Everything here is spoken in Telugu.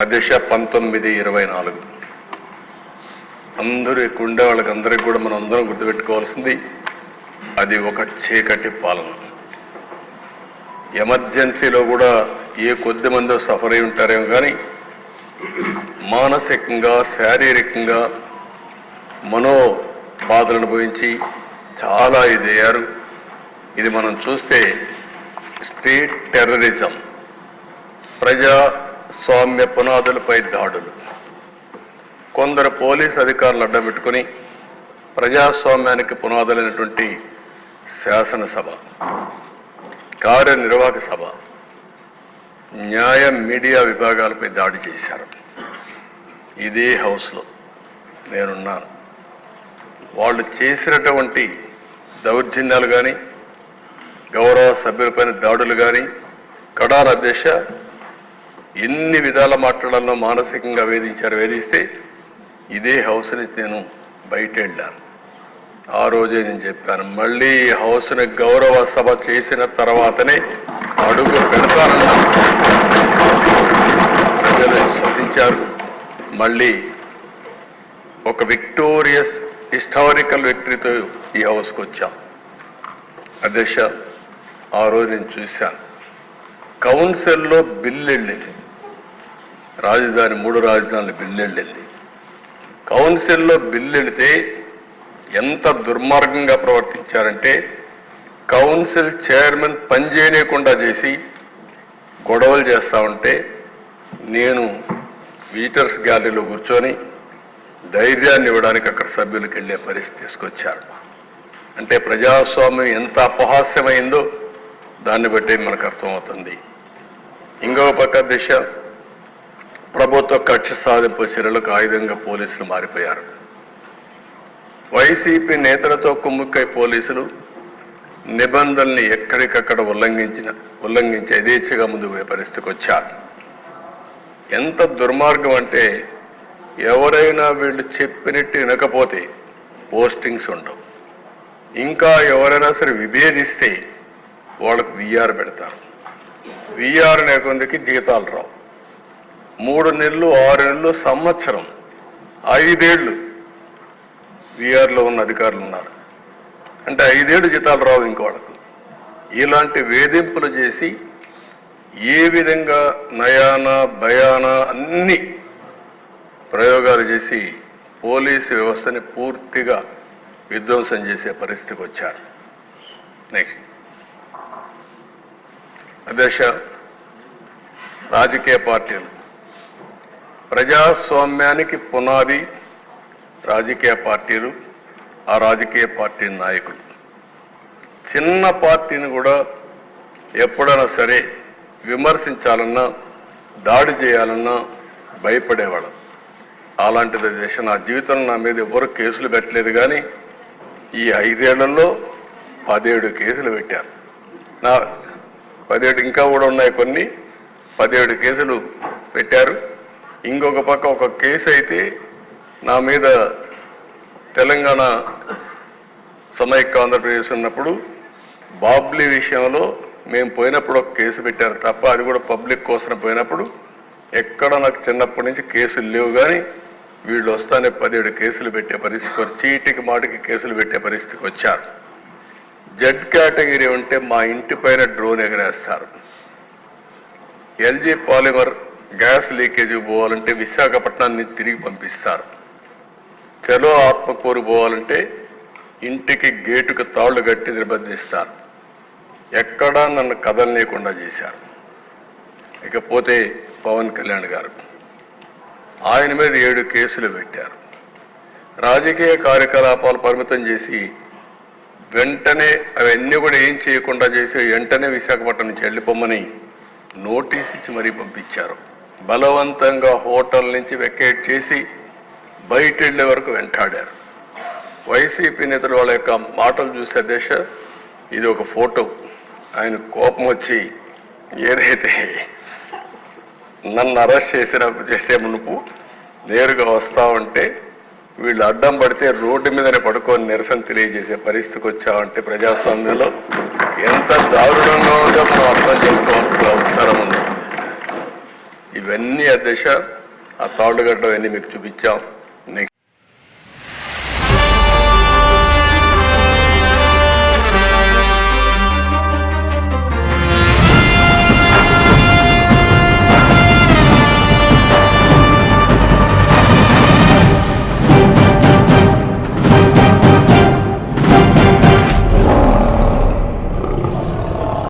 దిశ 1924 అందరూ ఎక్కువ ఉండే వాళ్ళకి అందరికి కూడా మనం అందరం గుర్తుపెట్టుకోవాల్సింది అది ఒక చీకటి పాలన. ఎమర్జెన్సీలో కూడా ఏ కొద్ది మందో సఫర్ అయి ఉంటారేమో కానీ మానసికంగా శారీరకంగా మనో బాధలను అనుభవించి చాలా ఇదయ్యారు. ఇది మనం చూస్తే స్టేట్ టెర్రరిజం, ప్రజాస్వామ్య పునాదులపై దాడులు, కొందరు పోలీస్ అధికారులు అడ్డం పెట్టుకుని ప్రజాస్వామ్యానికి పునాదులైనటువంటి శాసనసభ, కార్యనిర్వాహక సభ, న్యాయ మీడియా విభాగాలపై దాడి చేశారు. ఇదే హౌస్లో నేనున్నాను. వాళ్ళు చేసినటువంటి దౌర్జన్యాలు కానీ గౌరవ సభ్యులపైన దాడులు కానీ కడాన అధ్యక్ష ఎన్ని విధాల మాట్లాడాలనో మానసికంగా వేధిస్తే ఇదే హౌస్ నుంచి నేను బయట వెళ్ళాను. ఆ రోజే నేను చెప్పాను, మళ్ళీ ఈ హౌస్ని గౌరవ సభ చేసిన తర్వాతనే అడుగు పెడతానన్నా. ప్రజలు సాధించారు. మళ్ళీ ఒక విక్టోరియస్ హిస్టారికల్ విక్టరీతో ఈ హౌస్కి వచ్చాం. అధ్యక్ష, ఆ రోజు నేను చూశాను, కౌన్సిల్లో బిల్లు వెళ్ళింది, రాజధాని 3 రాజధానుల బిల్లు వెళ్ళింది. కౌన్సిల్లో బిల్లు వెళితే ఎంత దుర్మార్గంగా ప్రవర్తించారంటే కౌన్సిల్ చైర్మన్ పనిచేయకుండా చేసి గొడవలు చేస్తూ ఉంటే నేను విజిటర్స్ గ్యాలరీలో కూర్చొని ధైర్యాన్ని ఇవ్వడానికి అక్కడ సభ్యులకు వెళ్ళే పరిస్థితి తీసుకొచ్చారు. అంటే ప్రజాస్వామ్యం ఎంత అపహాస్యమైందో దాన్ని బట్టి మనకు అర్థమవుతుంది. ఇంకొక పక్క దిశ ప్రభుత్వ కక్ష సాధింపు చర్యలకు ఆయుధంగా పోలీసులు మారిపోయారు. వైసీపీ నేతలతో కుమ్ముక్కై పోలీసులు నిబంధనల్ని ఎక్కడికక్కడ ఉల్లంఘించి యథేచ్ఛగా ముందుకు పోయే పరిస్థితికి వచ్చారు. ఎంత దుర్మార్గం అంటే ఎవరైనా వీళ్ళు చెప్పినట్టు వినకపోతే పోస్టింగ్స్ ఉండవు. ఇంకా ఎవరైనా సరే విభేదిస్తే వాళ్ళకు విఆర్ పెడతారు. విఆర్ అనే కొందికి జీతాలు రావు. 3 నెలలు, 6 నెలలు, సంవత్సరం, 5 ఏళ్ళు విఆర్లో ఉన్న అధికారులు ఉన్నారు. అంటే 5 ఏళ్ళు జీతాలు రావు ఇంక వాళ్ళకు. ఇలాంటి వేధింపులు చేసి ఏ విధంగా నయానా భయానా అన్ని ప్రయోగాలు చేసి పోలీసు వ్యవస్థని పూర్తిగా విధ్వంసం చేసే పరిస్థితికి వచ్చారు. నెక్స్ట్ అధ్యక్ష, రాజకీయ పార్టీలు, ప్రజాస్వామ్యానికి పునాది రాజకీయ పార్టీలు, ఆ రాజకీయ పార్టీ నాయకులు. చిన్న పార్టీని కూడా ఎప్పుడైనా సరే విమర్శించాలన్నా దాడి చేయాలన్నా భయపడేవాడు. అలాంటిది దేశ నా జీవితంలో నా మీద ఎవరు కేసులు పెట్టలేదు, కానీ ఈ 5 ఏళ్లలో 17 కేసులు పెట్టారు. నా 17 ఇంకా కూడా ఉన్నాయి, కొన్ని 17 కేసులు పెట్టారు. ఇంకొక పక్క ఒక కేసు అయితే నా మీద తెలంగాణ సమైక్య ఆంధ్రప్రదేశ్ ఉన్నప్పుడు బాబ్లీ విషయంలో మేము పోయినప్పుడు ఒక కేసు పెట్టారు తప్ప, అది కూడా పబ్లిక్ కోసం పోయినప్పుడు ఎక్కడ నాకు చిన్నప్పటి నుంచి కేసులు లేవు. కానీ వీళ్ళు వస్తానే 17 కేసులు పెట్టే పరిస్థితికి, చీటికి మాటికి కేసులు పెట్టే పరిస్థితికి వచ్చారు. జెడ్ కేటగిరీ ఉంటే మా ఇంటి పైన డ్రోన్ ఎగరేస్తారు. ఎల్జీ పాలిమర్ గ్యాస్ లీకేజీ పోవాలంటే విశాఖపట్నాన్ని తిరిగి పంపిస్తారు. చలో ఆత్మకూరు పోవాలంటే ఇంటికి గేటుకు తాళ్లు కట్టి నిర్బంధిస్తారు. ఎక్కడా నన్ను కదలనీయకుండా చేశారు. ఇకపోతే పవన్ కళ్యాణ్ గారు, ఆయన మీద 7 కేసులు పెట్టారు. రాజకీయ కార్యకలాపాలు పరిమితం చేసి వెంటనే అవన్నీ కూడా ఏం చేయకుండా చేసి వెంటనే విశాఖపట్నం నుంచి వెళ్ళిపోమని నోటీస్ ఇచ్చి మరీ పంపించారు. బలవంతంగా హోటల్ నుంచి వెకేట్ చేసి బయట వెళ్ళే వరకు వెంటాడారు. వైసీపీ నేతలు వాళ్ళ యొక్క మాటలు చూసే దేశ ఇది ఒక ఫోటో. ఆయన కోపం వచ్చి ఏదైతే నన్ను అరెస్ట్ చేసే మునుపు నేరుగా వస్తా ఉంటే వీళ్ళు అడ్డం పడితే రోడ్డు మీదనే పడుకొని నిరసన తెలియజేసే పరిస్థితికి వచ్చామంటే ప్రజాస్వామ్యంలో ఎంత దారుణంగా ఉందో మనం అర్థం చేసుకోవాల్సిన అవసరం ఉంది. ఇవన్నీ అధ్యక్ష ఆ తాళ్ళుగడ్డ అన్నీ మీకు చూపించాం.